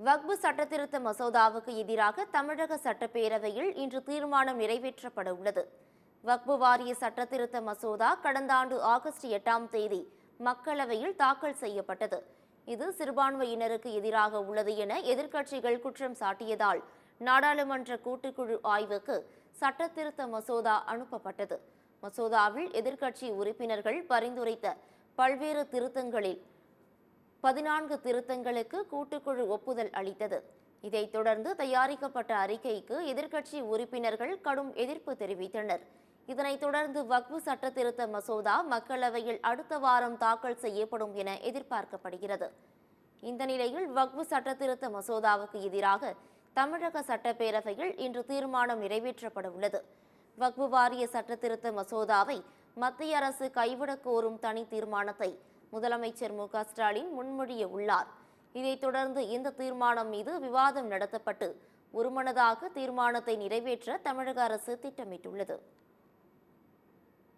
வக்பு சட்டத்திருத்த மசோதாவுக்கு எதிராக தமிழக சட்டப்பேரவையில் இன்று தீர்மானம் நிறைவேற்றப்பட உள்ளது. வக்பு வாரிய சட்டத்திருத்த மசோதா கடந்த ஆண்டு ஆகஸ்ட் 8ஆம் தேதி மக்களவையில் தாக்கல் செய்யப்பட்டது. இது சிறுபான்மையினருக்கு எதிராக உள்ளது என எதிர்க்கட்சிகள் குற்றம் சாட்டியதால் நாடாளுமன்ற கூட்டுக்குழு ஆய்வுக்கு சட்டத்திருத்த மசோதா அனுப்பப்பட்டது. மசோதாவில் எதிர்க்கட்சி உறுப்பினர்கள் பரிந்துரைத்த பல்வேறு திருத்தங்களில் 14 திருத்தங்களுக்கு கூட்டுக்குழு ஒப்புதல் அளித்தது. இதைத் தொடர்ந்து தயாரிக்கப்பட்ட அறிக்கைக்கு எதிர்க்கட்சி உறுப்பினர்கள் கடும் எதிர்ப்பு தெரிவித்தனர். இதனைத் தொடர்ந்து வக்பு சட்ட திருத்த மசோதா மக்களவையில் அடுத்த வாரம் தாக்கல் செய்யப்படும் என எதிர்பார்க்கப்படுகிறது. இந்த நிலையில் வக்பு சட்ட திருத்த மசோதாவுக்கு எதிராக தமிழக சட்டப்பேரவையில் இன்று தீர்மானம் நிறைவேற்றப்பட உள்ளது. வக்பு வாரிய சட்ட திருத்த மசோதாவை மத்திய அரசு கைவிடக் கோரும் தனி தீர்மானத்தை முதலமைச்சர் மு.க.ஸ்டாலின் முன்மொழிய உள்ளார். இதைத் தொடர்ந்து இந்த தீர்மானம் மீது விவாதம் நடத்தப்பட்டு ஒருமனதாக தீர்மானத்தை நிறைவேற்ற தமிழக அரசு திட்டமிட்டுள்ளது.